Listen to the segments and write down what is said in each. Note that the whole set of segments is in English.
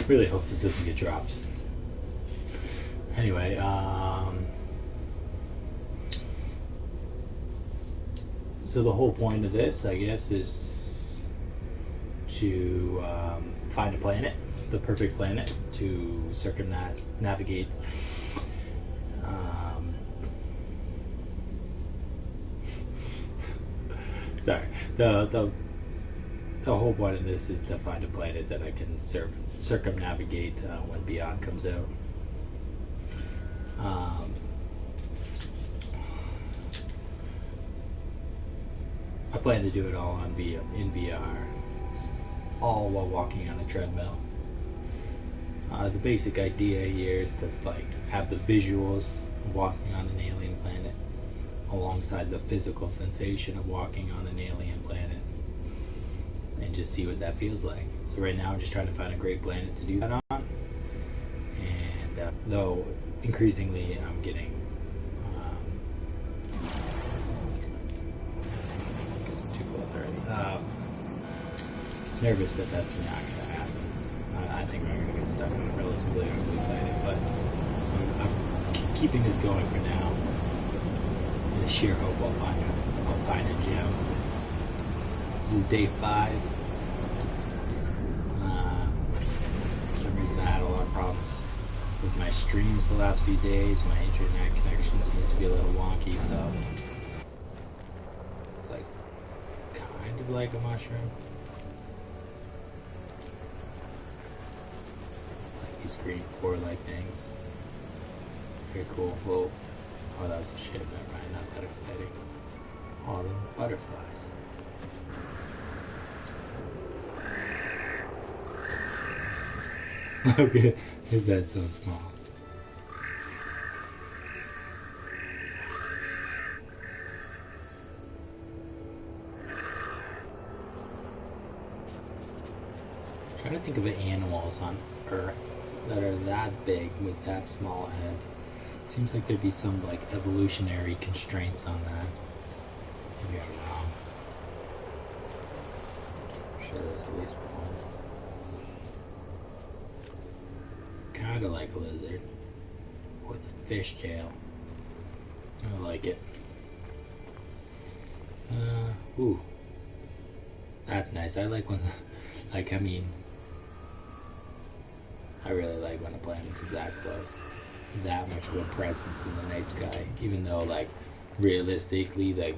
Really hope this doesn't get dropped. Anyway, so the whole point of this, I guess, is to find a planet, the perfect planet, to circumnavigate. Sorry, the whole point of this is to find a planet that I can circumnavigate when Beyond comes out. I plan to do it all in VR, all while walking on a treadmill. The basic idea here is to have the visuals of walking on an alien planet alongside the physical sensation of walking on an alien planet, and just see what that feels like. So right now I'm just trying to find a great planet to do that on, and though increasingly I'm getting nervous that that's not going to happen. I think we're going to get stuck on a relatively ugly planet, but I'm keeping this going for now in the sheer hope I'll find a gem. This is day 5. For some reason I had a lot of problems with my streams the last few days. My internet connection seems to be a little wonky, so it's kind of like a mushroom. These green core-like things. Very cool. Whoa. Oh, that was a ship. Never mind. Not that exciting. All the butterflies. Okay. Is that so small? I'm trying to think of animals on Earth that are that big with that small head. Seems like there'd be some evolutionary constraints on that. Maybe I'm wrong. I'm sure there's at least one. Kinda like a lizard with a fish tail. I like it. Ooh. That's nice. I like when I really like when a planet is that close. That much of a presence in the night sky. Even though, realistically, this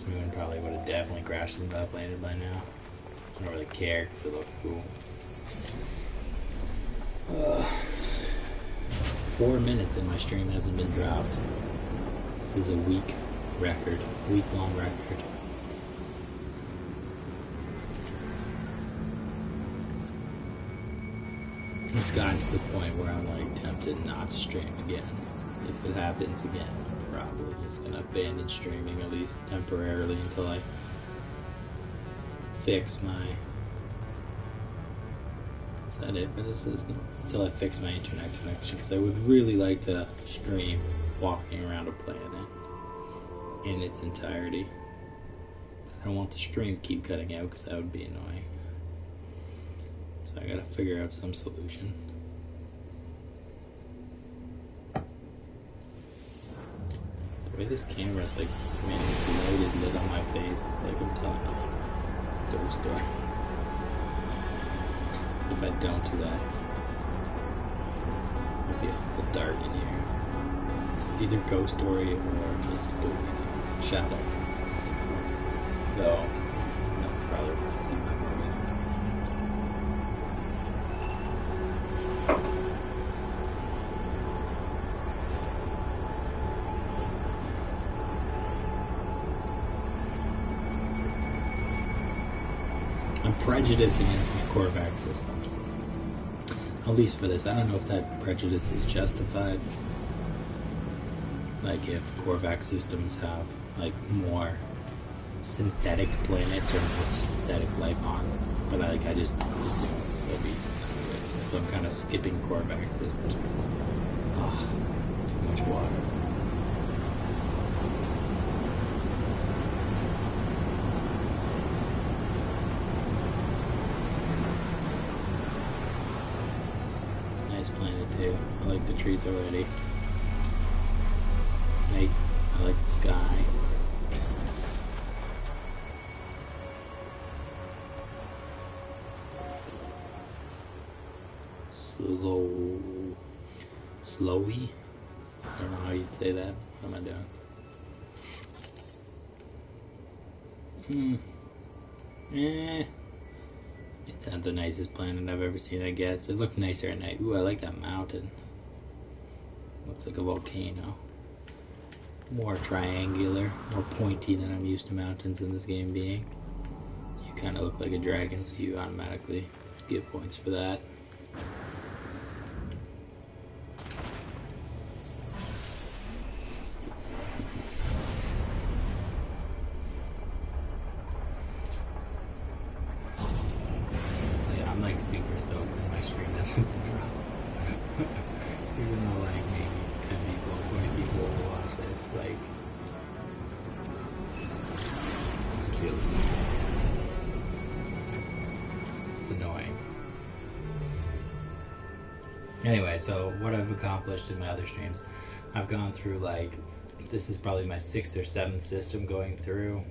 moon probably would have definitely crashed into that planet by now. I don't really care because it looks cool. 4 minutes and my stream hasn't been dropped. This is a week-long record. It's gotten to the point where I'm tempted not to stream again. If it happens again, I'm probably just gonna abandon streaming, at least temporarily, until I fix my... Is that it for the system? Until I fix my internet connection, because I would really like to stream walking around a planet in its entirety. I don't want the stream to keep cutting out, because that would be annoying. So I gotta figure out some solution. The way this camera's this light is lit on my face, it's like I'm telling a ghost story. If I don't do that, it'll be awful dark in here. So it's either ghost story or just shadow. Though, no, probably wants to see my movie. I'm prejudiced against Corvax systems. At least for this. I don't know if that prejudice is justified. If Corvax systems have more synthetic planets or more synthetic life on, but I just assume they'll be good. So I'm kind of skipping Corvax systems because too much water. nice planet too. I like the trees already. I like the sky. Slowy? I don't know how you'd say that. What am I doing? It's not the nicest planet I've ever seen, I guess. It looked nicer at night. Ooh, I like that mountain. Looks like a volcano. More triangular, more pointy than I'm used to mountains in this game being. You kind of look like a dragon, so you automatically get points for that. Super stoked when my stream hasn't been dropped. Even though like maybe 10 people, 20 people will watch this, like it feels it's annoying. Anyway, so what I've accomplished in my other streams, I've gone through like, this is probably my 6th or 7th system going through.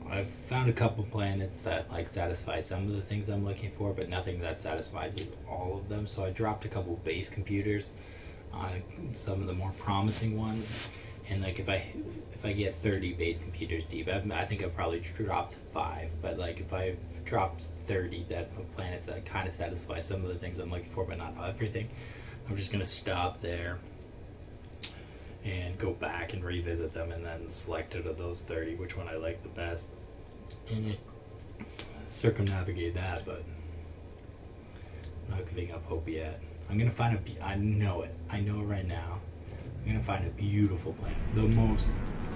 I've found a couple planets that like satisfy some of the things I'm looking for, but nothing that satisfies all of them. So I dropped a couple base computers on some of the more promising ones, and like if I get 30 base computers deep, I think I've probably dropped 5. But like if I dropped 30 that of planets that kind of satisfy some of the things I'm looking for, but not everything, I'm just gonna stop there and go back and revisit them, and then select out of those 30 which one I like the best, and circumnavigate that. But I'm not giving up hope yet. I'm gonna find I know it right now. I'm gonna find a beautiful planet, the most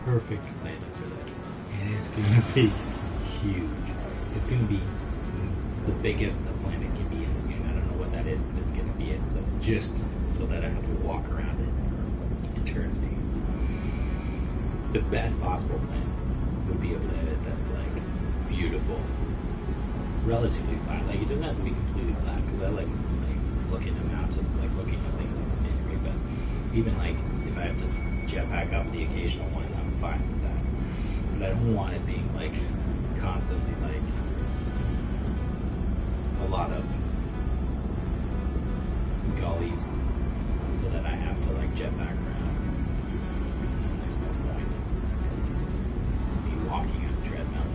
perfect planet for this, and it's gonna be huge. It's gonna be the biggest a planet can be in this game. I don't know what that is, but it's gonna be it. So just so that I have to walk around it eternity. The best possible planet would be a planet that's like beautiful, relatively flat. Like it doesn't have to be completely flat, because I like looking at mountains, like looking at things in the scenery. But even like if I have to jetpack up the occasional one, I'm fine with that. But I don't want it being like constantly like a lot of gullies, so that I have to like jetpack around. There's no point in me walking on a treadmill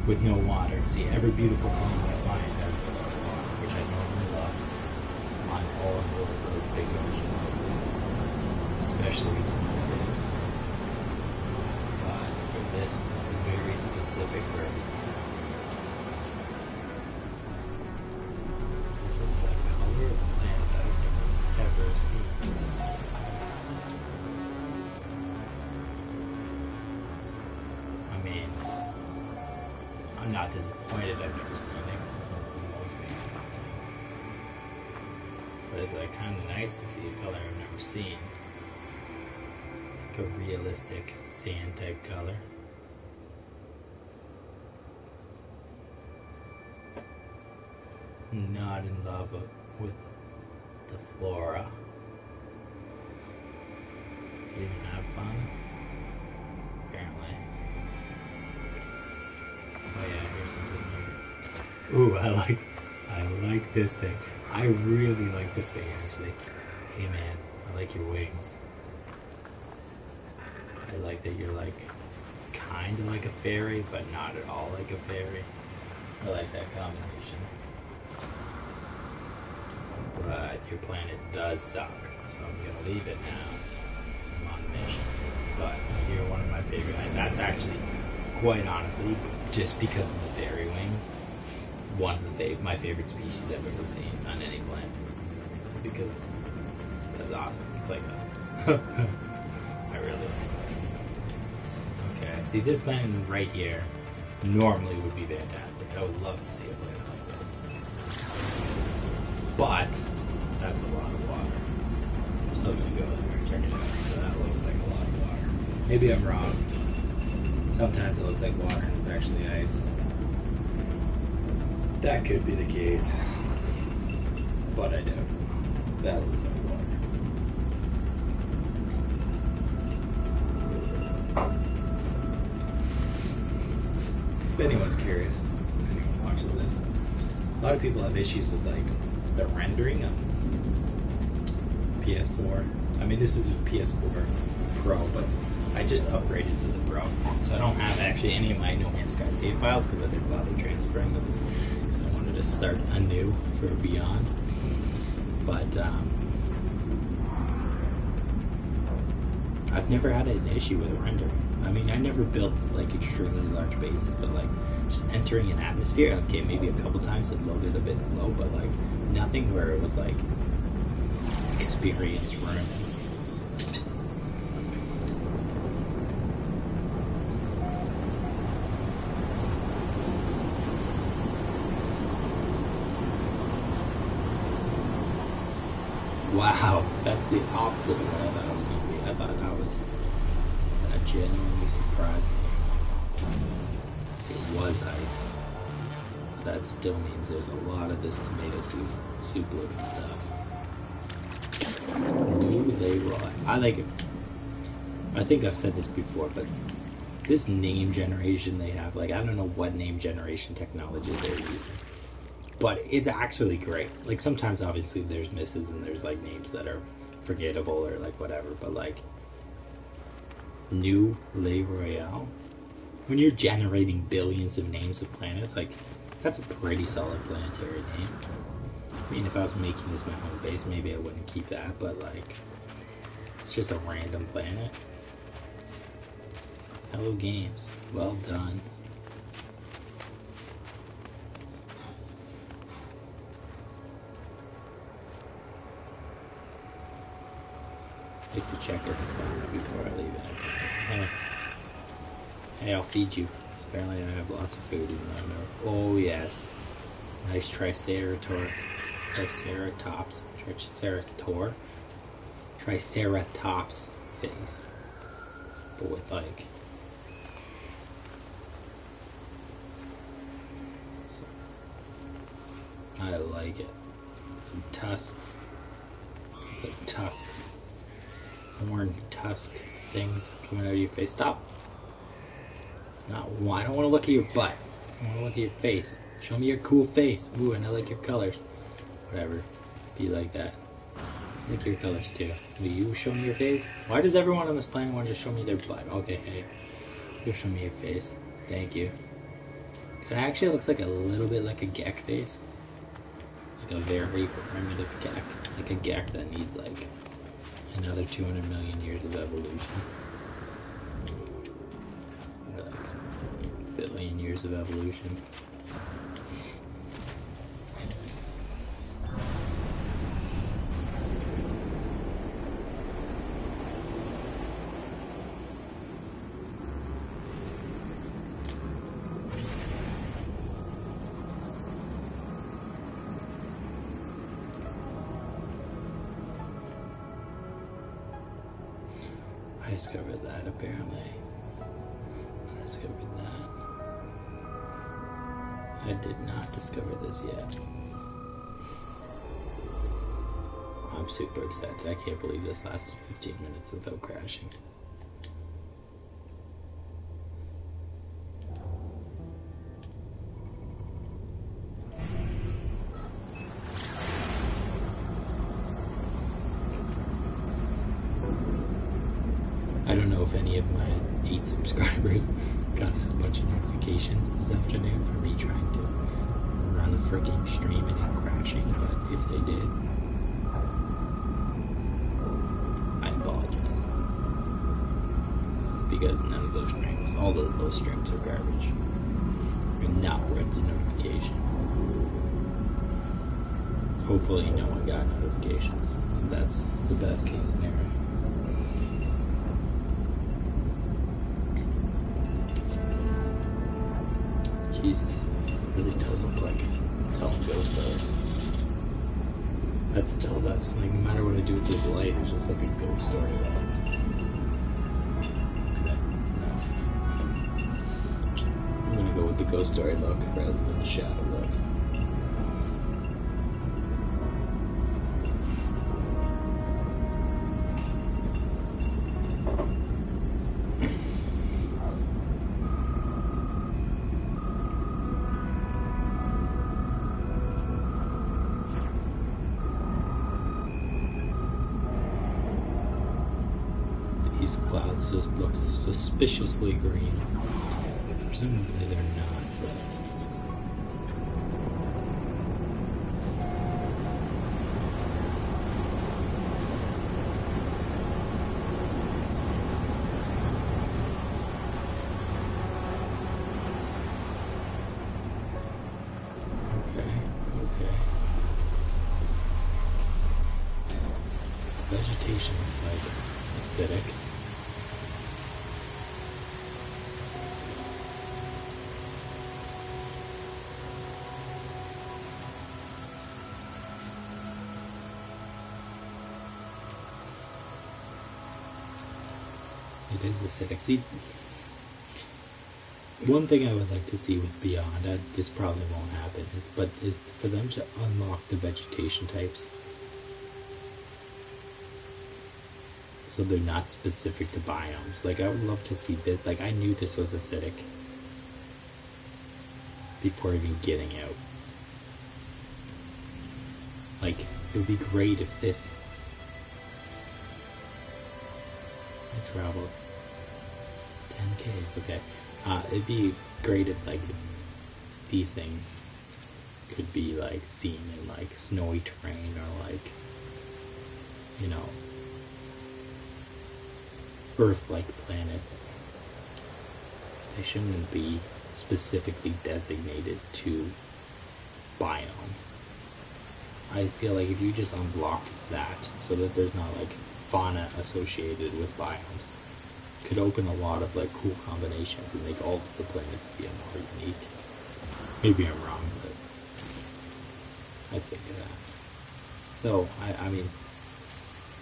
with no water. See, every beautiful planet I find has a lot of water, which I normally love. I'm all on board for the big oceans, especially since it is. But for this very specific purpose, this is the color of the planet I've ever seen. I mean, I'm not disappointed I've never seen it, because it's not the most beautiful. But it's like kind of nice to see a color I've never seen. It's like a realistic sand type color. Not in love with the flora. Does it even have fun? Apparently. Oh yeah, here's something new. Ooh, I like this thing. I really like this thing, actually. Hey man, I like your wings. I like that you're like kind of like a fairy, but not at all like a fairy. I like that combination. But your planet does suck, so I'm gonna leave it now. I'm on a mission. But you're one of my favorite. That's actually, quite honestly, just because of the fairy wings, one of my favorite species I've ever seen on any planet. Because that's awesome. It's like a I really like it. Okay, see this planet right here normally would be fantastic. I would love to see a planet like this. But that's a lot of water. I'm still gonna go there and check it out. So that looks like a lot of water. Maybe I'm wrong. Sometimes it looks like water and it's actually ice. That could be the case. But I don't. That looks like water. If anyone's curious, if anyone watches this, a lot of people have issues with like the rendering of PS4. I mean, this is a PS4 Pro, but I just upgraded to the Pro, so I don't have actually any of my No Man's Sky save files because I didn't bother transferring them. So I wanted to start anew for Beyond. But I've never had an issue with rendering. I mean, I never built like extremely large bases, but like just entering an atmosphere, okay, maybe a couple times it loaded a bit slow, but like nothing where it was like experience ruining. Wow, that's the opposite of what I thought it was going to be. I thought that genuinely surprised me. So it was ice. That still means there's a lot of this tomato soup looking stuff. New Leroy. I like it. I think I've said this before, but this name generation they have, like, I don't know what name generation technology they're using. But it's actually great. Like, sometimes obviously there's misses and there's like names that are forgettable or like whatever, but like New Le Royale, when you're generating billions of names of planets, like that's a pretty solid planetary name. I mean, if I was making this my home base, maybe I wouldn't keep that, but like it's just a random planet. Hello Games, well done. I like to check everything before I leave it. Hey, I'll feed you. Apparently I have lots of food even though I know. Oh yes. Nice triceratops face. But with like I like it. Some tusks. It's like tusks. Horn tusk things coming out of your face. Stop. No, I don't want to look at your butt. I want to look at your face. Show me your cool face. Ooh, and I like your colors. Whatever. Be like that. I like your colors too. Will you show me your face? Why does everyone on this planet want to just show me their butt? Okay, hey. You show me your face. Thank you. It actually looks like a little bit like a Gek face. Like a very primitive Gek. Like a Gek that needs like another 200 million years of evolution. Or like a billion years of evolution. I discovered that apparently. I discovered that. I did not discover this yet. I'm super excited. I can't believe this lasted 15 minutes without crashing. I don't know if any of my 8 subscribers got a bunch of notifications this afternoon for me trying to run a freaking stream and it crashing, but if they did, I apologize. Because none of those streams, all of those streams are garbage. They're not worth the notification. Hopefully no one got notifications. That's the best case scenario. Jesus, it really does look like telling ghost stories. That still does. Like, no matter what I do with this light, it's just like a ghost story. go with the ghost story look rather than the shadow look. These clouds just look suspiciously green. Presumably they're not, but... Okay. Vegetation looks like acidic. It is acidic. See, one thing I would like to see with Beyond, this probably won't happen, is for them to unlock the vegetation types. So they're not specific to biomes. Like, I would love to see this. Like, I knew this was acidic before even getting out. Like, it would be great if this... I traveled 10Ks, okay. It'd be great if, like, these things could be, like, seen in, like, snowy terrain or, like, you know, Earth-like planets. They shouldn't be specifically designated to biomes. I feel like if you just unblocked that so that there's not, like, fauna associated with biomes, could open a lot of like cool combinations and make all of the planets feel more unique. Maybe I'm wrong, but I think of that. Though I mean,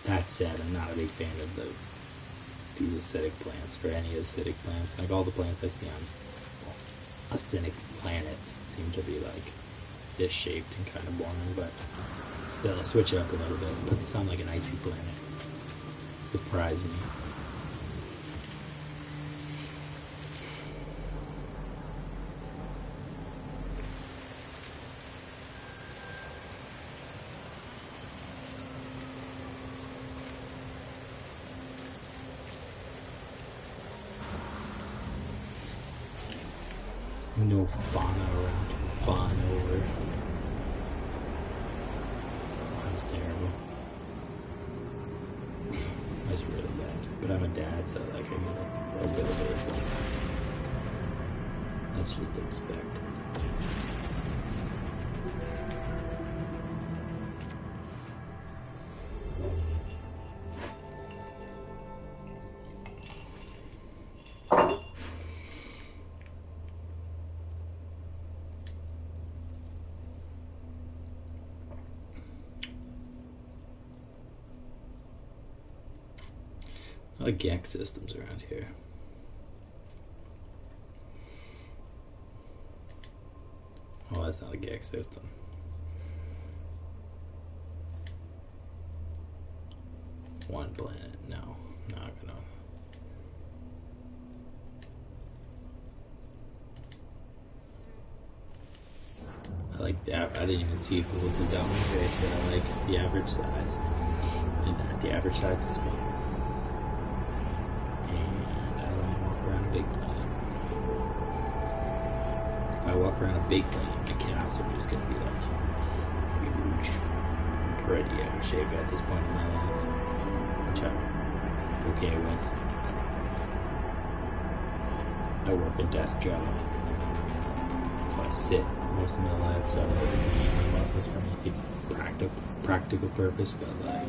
that said, I'm not a big fan of these acidic plants or any acidic plants. Like all the plants I see on acidic planets seem to be like this shaped and kind of boring, but still switch it up a little bit. Put this on like an icy planet. Surprise me. No fauna around to fawn over. That was terrible. That's really bad. But I'm a dad, so like I get a little bit of bonus. That's just expected. A lot of GEX systems around here. Oh, that's not a GEX system. One planet. No, not gonna. I like that. I didn't even see who was the dominant race, but I like the average size. And at the average size is small. Big planet. If I walk around a big planet, my calves are just gonna be like huge. I'm pretty out of shape at this point in my life, which I'm okay with. I work a desk job, so I sit most of my life, so I don't really need my muscles for anything practical purpose, but like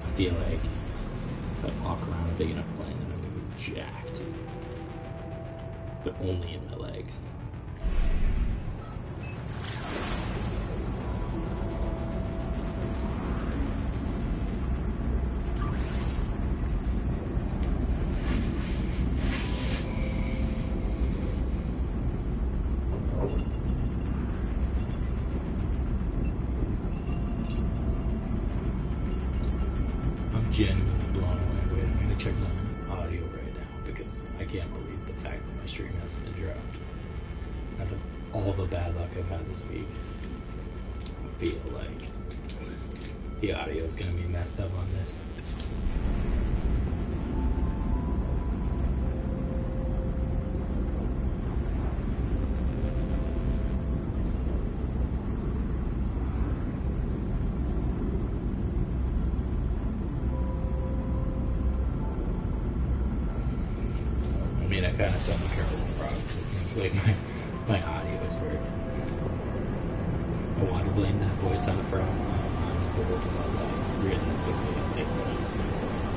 I feel like if I walk around a big enough planet, I'm gonna be jacked. But only in my legs. genuinely blown away. Wait, I'm gonna check my audio right now because I can't believe the fact that my stream hasn't been dropped. Out of all the bad luck I've had this week, I feel like the audio is gonna be messed up on this. I mean, I kind of sound like a frog. It seems like my audio is working. I want to blame that voice on the frog on the cold, but like, realistically, I think that's just my voice.